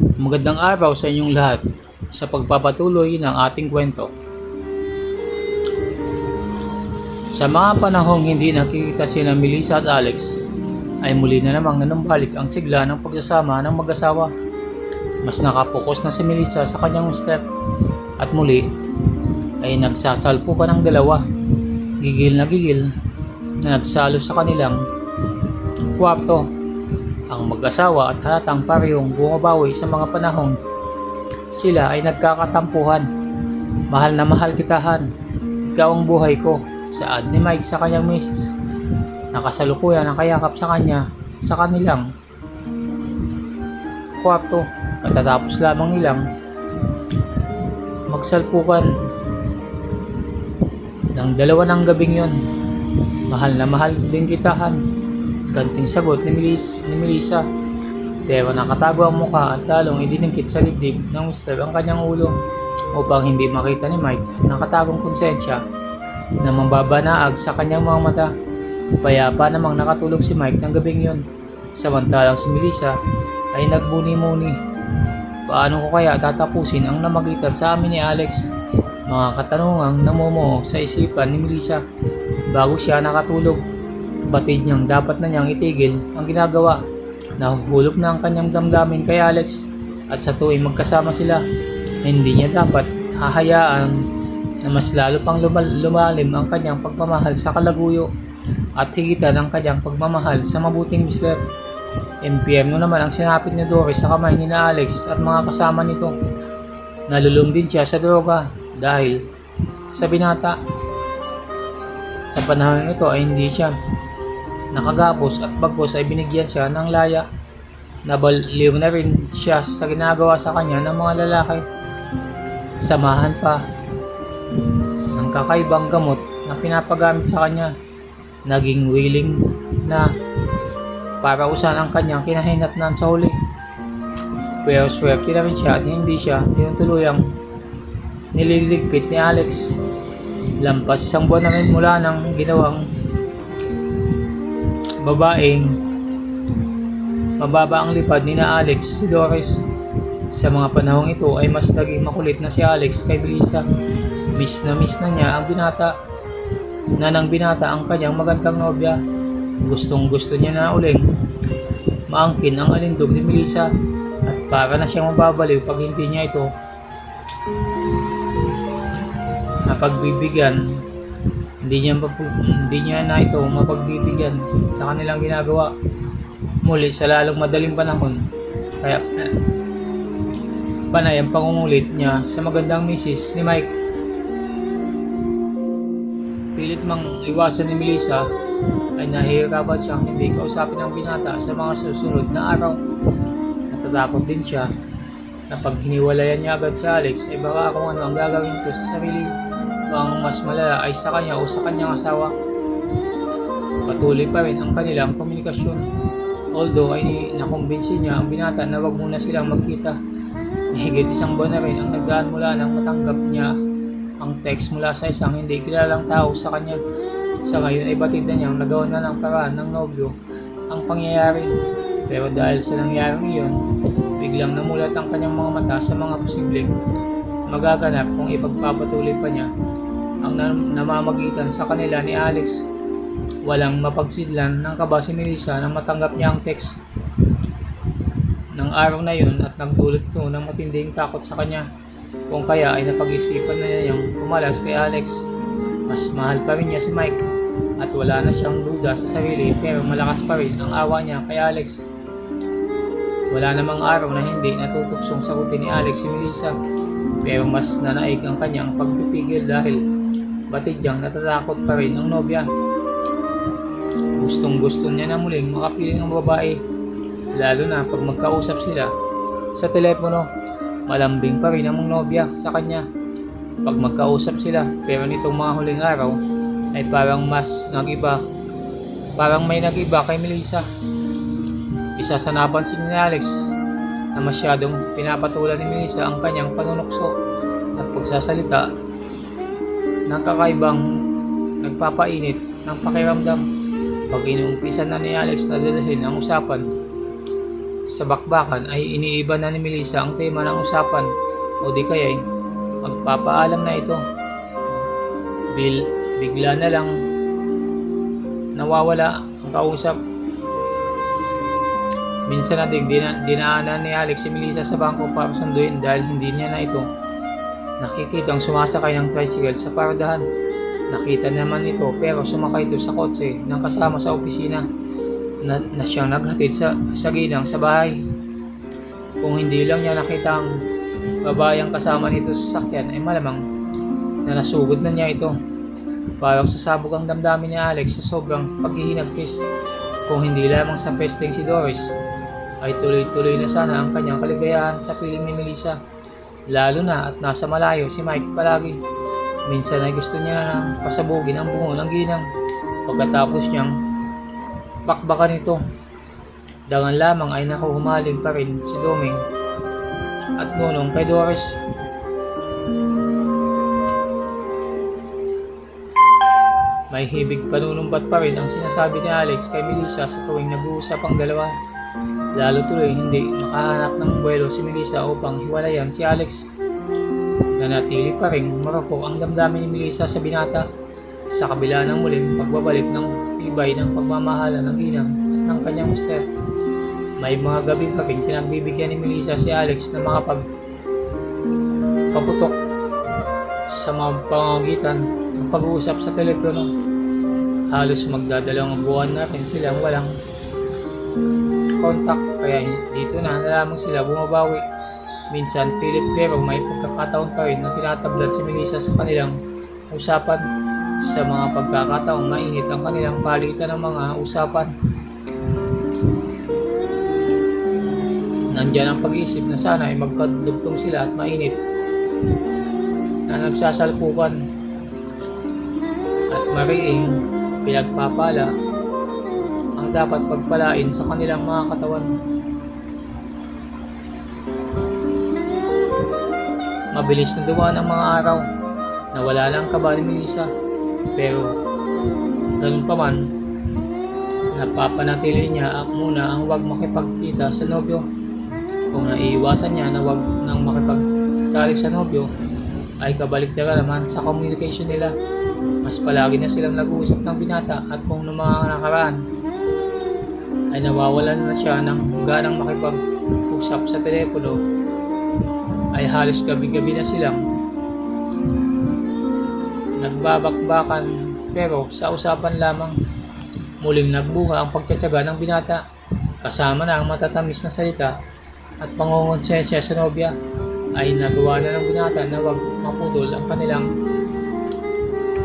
Magandang araw sa inyong lahat sa pagpapatuloy ng ating kwento. Sa mga panahong hindi nakikita sina Melissa at Alex, ay muli na namang nanumbalik ang sigla ng pagsasama ng mag-asawa. Mas nakapokus na si Melissa sa kanyang mister at muli ay nagsasalpukan ng dalawa, gigil na nagsalo sa kanilang kwarto. Ang mag-asawa at halatang parehong bumabawi sa mga panahong sila ay nagkakatampuhan. Mahal na mahal kitahan, ikaw ang buhay ko, saad ni Mike sa kanyang misis. Nakasalukuyan ang kayakap sa kanya sa kanilang kwarto. Katatapos lamang nilang magsalpukan ng dalawa ng gabing yon. Mahal na mahal din kitahan, kanting sagot ni Melissa. Pero nakatago ang mukha at lalong idiningkit sa dibdib ng mister ang kanyang ulo upang hindi makita ni Mike ang nakatagong konsensya na mambabanaag sa kanyang mga mata. Payapa namang nakatulog si Mike ng gabing yon, samantalang si Melissa ay nagbuni-muni. Paano ko kaya tatapusin ang namagitan sa amin ni Alex? Mga katanungang namumuo sa isipan ni Melissa bago siya nakatulog. Batid niyang dapat na niyang itigil ang ginagawa. Nahuhulog na ang kanyang damdamin kay Alex at sa tuwing magkasama sila, hindi niya dapat hahayaan na mas lalo pang lumalim ang kanyang pagmamahal sa kalaguyo at higitan ang kanyang pagmamahal sa mabuting mister. Impyerno naman ang sinapit ni Doris sa kamay ni na Alex at mga kasama nito. Nalulung din siya sa droga dahil sa binata. Sa panahon ito ay hindi siya nakagapos at bagkos ay binigyan siya ng laya. Nabaliw na rin siya sa ginagawa sa kanya ng mga lalaki. Samahan pa ng kakaibang gamot na pinapagamit sa kanya. Naging willing na para usan ang kanyang kinahinatnan sa huli. Pero swerte na rin siya at hindi siya tinutuluyang nililigpit ni Alex. Lampas isang buwan na rin mula nang ginawang babaeng mababa ang lipad ni na Alex si Doris. Sa mga panahong ito ay mas naging makulit na si Alex kay Melissa. Miss na niya ang binata na nang binata ang kanyang magandang nobya. Gustong gusto niya na uling maangkin ang alindog ni Melissa at para na siyang mababaliw pag hindi niya ito napagbibigyan. Hindi niya na ito mapagbibigyan sa kanilang ginagawa. Muli sa lalong madaling panahon, kaya panay ang pangungulit niya sa magandang misis ni Mike. Pilit mang iwasan ni Melissa ay nahihirapan siyang hindi kausapin ang binata sa mga susunod na araw. Natatakot din siya na pag hiniwalayan niya agad si Alex ay baka kung ano ang gagawin ko sa sarili o ang mas malala ay sa kanya o sa kanyang asawa. Patuloy pa rin ang kanilang komunikasyon. Although ay nakumbinsi niya ang binata na wag muna silang magkita. Mahigit isang buwan na rin ang nagdaan mula nang matanggap niya ang text mula sa isang hindi kilalang tao sa kanya. Sa ngayon ay batid na niyang nagawa na ng paraan ng nobyo ang pangyayari. Pero dahil sa nangyaring iyon, biglang namulat ang kanyang mga mata sa mga posibleng magaganap kung ipagpapatuloy pa niya ang namamagitan sa kanila ni Alex. Walang mapagsidlan ng kaba si Melissa nang matanggap niya ang text ng araw na yun at nagdulot ito ng matinding takot sa kanya. Kung kaya ay napag-isipan na niyang pumalas kay Alex. Mas mahal pa rin niya si Mike at wala na siyang duda sa sarili, pero malakas pa rin ang awa niya kay Alex. Wala namang araw na hindi natutuksong sagutin ni Alex si Melissa, pero mas nanaig ang kanyang pagpipigil dahil batid niyang natatakot pa rin ang nobya. Gustong gusto niya na muling makapiling ang babae, lalo na pag magkausap sila sa telepono. Malambing pa rin ang nobya sa kanya pag magkausap sila, pero nitong mga huling araw ay parang may nag-iba kay Melissa. Isa sa napansin ni Alex na masyadong pinapatulan ni Melissa ang kanyang panunukso at pagsasalita ng kakaibang nagpapainit ng pakiramdam. Pag inuumpisan na ni Alex na dalahin ang usapan sa bakbakan ay iniiba na ni Melissa ang tema ng usapan o di kaya'y magpapaalam na ito. Bigla na lang nawawala ang kausap. Minsan natin dinaanan ni Alex si Melissa sa bangko para sunduin dahil hindi niya na ito nakikitang sumasakay ng tricycle sa paradahan. Nakita naman ito pero sumakay ito sa kotse ng kasama sa opisina na siyang naghatid sa ginang sa bahay. Kung hindi lang niya nakita ang babayang kasama nito sa sakyan ay malamang na nasugod na niya ito. Parang sasabog ang damdamin ni Alex sa sobrang paghihinagpis. Kung hindi lamang sa pesting si Doris ay tuloy-tuloy na sana ang kanyang kaligayahan sa piling ni Melissa. Lalo na at nasa malayo si Mike palagi. Minsan ay gusto niya na pasabugin ang bungo ng ginang. Pagkatapos niyang bakbakan ito, dangan lamang ay nakuhumaling pa rin si Doming at Nonong kay Doris. May hibig panunumbat pa rin ang sinasabi ni Alex kay Melissa sa tuwing nag-uusap ang dalawa. Lalo tuloy hindi makahanap ng buwelo si Melissa upang hiwalayan si Alex. Nanatili pa rin marupok ang damdamin ni Melissa sa binata sa kabila ng muling pagbabalik ng tibay ng pagmamahala ng ginang at ng kanyang mister. May mga gabi pa rin pinagbibigyan ni Melissa si Alex na makapagpaputok sa mga pamamagitan ng pag-uusap sa telepono. Halos magdadalawang buwan na rin silang walang contact kaya dito na lamang sila bumabawi. Minsan pilit pero may pagkakataon pa rin na tinatablad si Melissa sa kanilang usapan. Sa mga pagkakataong mainit ang kanilang palitan ng mga usapan. Nandyan ang pag-iisip na sana ay magkadugtong sila at mainit na nagsasalpukan at mariing pinagpapala ang dapat pagpalain sa kanilang mga katawan. Mabilis na dumaan ang mga araw na wala lang kaba ni Melissa. Pero ganun pa man, napapanatili niya muna ang huwag makipagkita sa nobyo. Kung naiiwasan niya na huwag nang makipagtalik sa nobyo, ay kabaliktaran naman sa communication nila. Mas palagi na silang nag-uusap ng binata at kung noong mga nakaraan ay nawawalan na siya ng ganang makipag-usap sa telepono, ay halos gabi-gabi na silang nagbabakbakan pero sa usapan lamang. Muling nagbunga ang pagtitiyaga ng binata kasama na ang matatamis na salita at pangongonsensya sa nobya. Ay nagawa na ng binata na wag maputol ang kanilang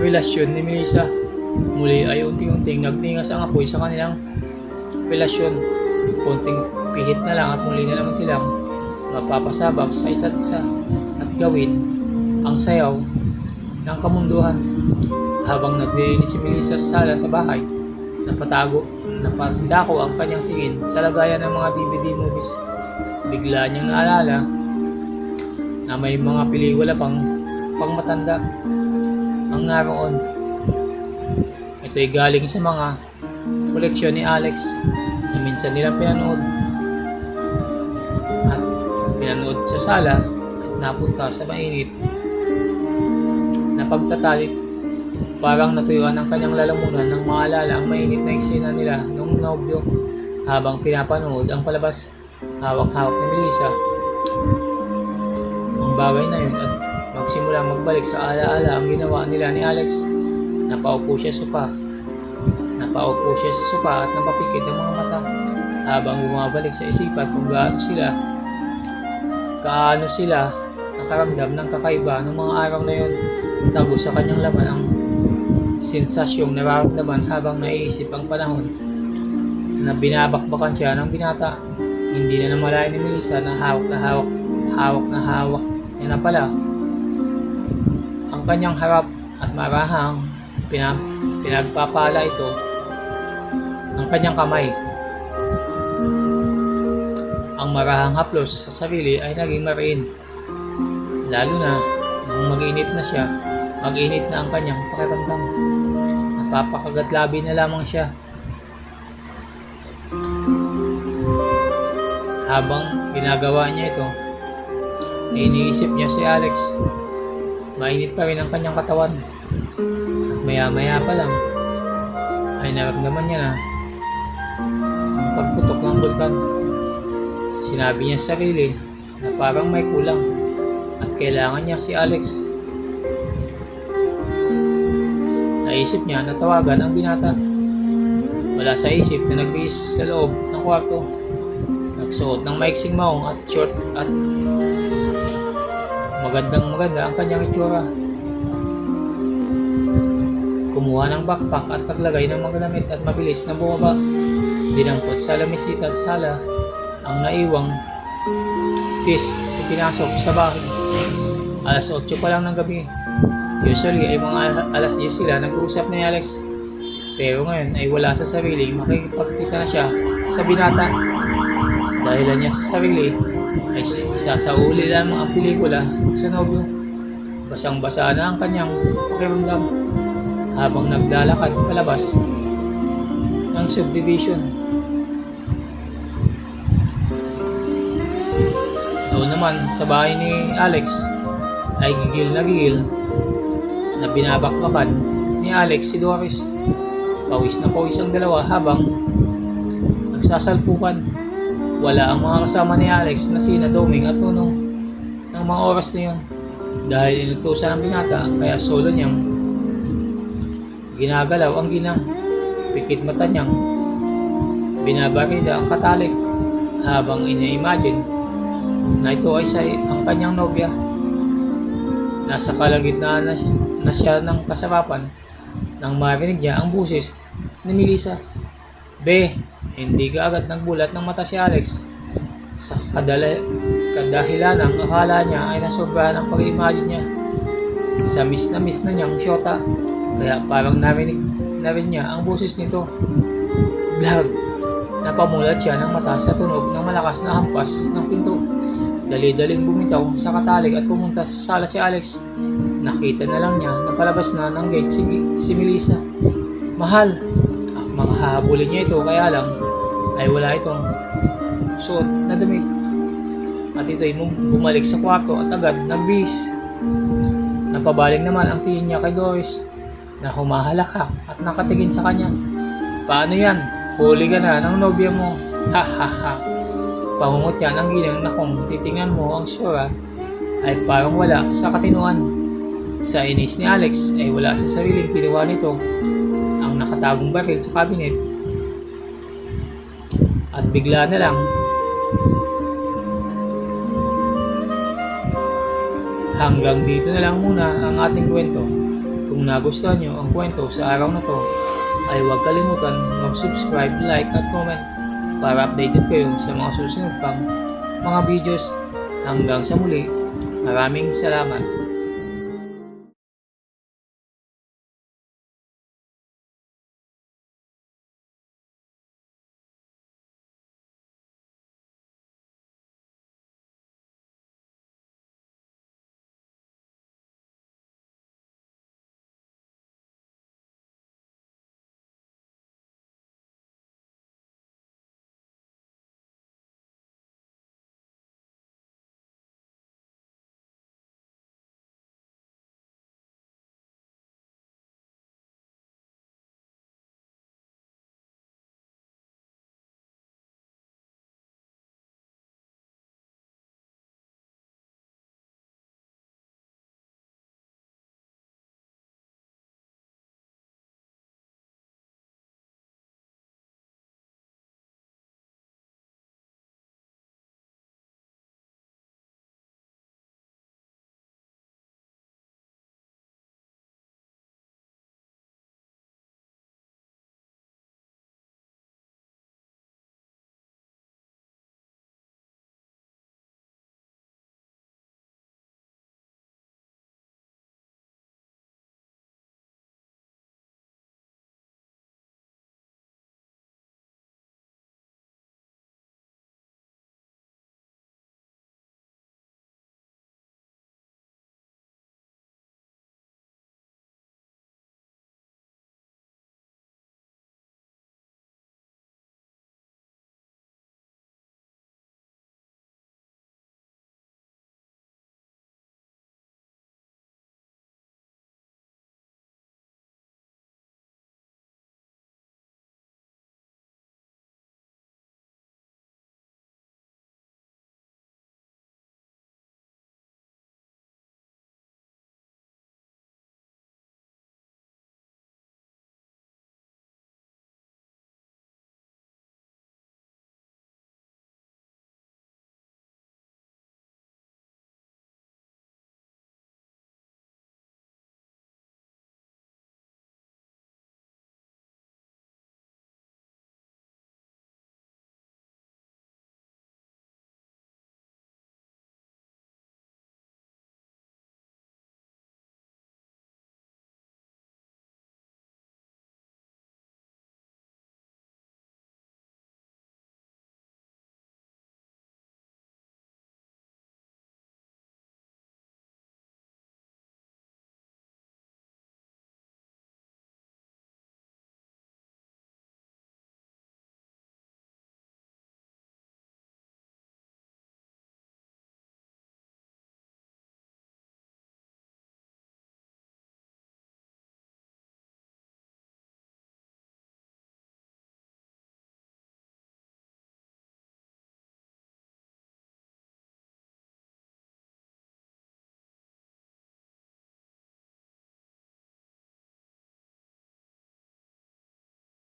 relasyon ni Melissa. Muli ay unti-unting nagningas ang apoy sa kanilang relasyon. Konting pihit na lang at muli na naman silang mapapasabak sa isa't isa at gawin ang sayaw ng kamunduhan. Habang naglilinis si Melissa sa sala sa bahay, napatako ang kanyang tingin sa lagayan ng mga DVD movies. Bigla niyang naalala na may mga pelikula pangmatanda ang naroon. Ito'y galing sa mga koleksyon ni Alex na minsan nilang pinanood sa sala at napunta sa mainit na pagtatalik. Parang natuyuan ang kanyang lalamunan nang maalala ang mainit na eksena nila nung nobyo. Habang pinapanood ang palabas, hawak-hawak ni Melissa ang bagay na yun at magsimula magbalik sa alaala ang ginawa nila ni Alex. Napaupo siya sa sopa at napapikit ang mga mata habang bumabalik sa isipan kung kaano sila nakaramdam ng kakaiba ng mga araw na yun. Tago sa kanyang laman ang sensasyong nararamdaman habang naiisip ang panahon na binabakbakan siya ng binata. Hindi na namalayan ni Melissa na hawak na hawak niya na pala ang kanyang harap at marahang pinagpapala ito ng kanyang kamay. Ang marahang haplos sa sarili ay naging mariin, lalo na nung mag-init na ang kanyang pakiramdam. Napapakagatlabi na lamang siya. Habang ginagawa niya ito, iniisip niya si Alex. Mainit pa rin ang kanyang katawan. At maya-maya pa lang ay naramdaman niya na ang pagputok ng bulkan. Sinabi niya sa sarili na parang may kulang at kailangan niya si Alex. Naisip niya na tawagan ang binata. Wala sa isip na nagbihis sa loob ng kwarto. Nagsuot ng maiksing maong at short at maganda ang kanyang itsura. Kumuha ng backpack at naglagay ng mga damit at mabilis na bumaba. Dinampot sa lamisita sa sala ang naiwang kiss at pinasok sa bahay. Alas 8 pa lang ng gabi. Usually ay mga alas 10 sila nag-uusap ni Alex. Pero ngayon ay wala sa sarili, makikipagkita na siya sa binata. Dahilan niya sa sarili ay isasauli lamang ang pelikula sa nobyo. Basang-basa na ang kanyang pakiramdam habang naglalakad palabas ng subdivision. Doon naman sa bahay ni Alex ay gigil na binabakbakan ni Alex si Doris. Pawis na pawis ang dalawa habang nagsasalpukan. Wala ang mga kasama ni Alex na sina Doming at Nunong ng mga oras na yun. Dahil inutusan ng binata kaya solo niyang ginagalaw ang ginang. Pikit mata niyang binabarida ang katalik habang ina-imagine na ito ay ang kanyang nobya. Nasa kalagitnaan na siya ng kasarapan nang marinig niya ang busis ni Melissa. Be, hindi ka agad nagbulat ng mata si Alex. Sa kadahilan ng akala niya ay nasobrahan ang pag-imagine niya. Sa miss na niyang syota, kaya parang narinig na rin niya ang busis nito. Blag! Napamulat siya ng mata sa tunog ng malakas na hampas ng pinto. Dali-daling bumitaw sa katalig at pumunta sa sala si Alex. Nakita na lang niya na palabas na ng gate si Melissa. Mahal! Mga hahabulin niya ito kaya lang ay wala itong suot na damit. At ito'y bumalik sa kwarto at agad nagbihis. Napabaling naman ang tingin niya kay Doris na humahalakak at nakatingin sa kanya. Paano yan? Huli ka na ng nobya mo. Ha ha ha. Pangungot yan ang gilang na kung titingnan mo ang sura ay parang wala sa katinuan. Sa inis ni Alex ay wala sa sariling kinuha nito ang nakatagong baril sa cabinet. At bigla na lang hanggang dito na lang muna ang ating kwento. Kung nagustuhan nyo ang kwento sa araw na to ay huwag kalimutan mag-subscribe, like at comment para updated kayo sa mga susunod pang mga videos. Hanggang sa muli, maraming salamat.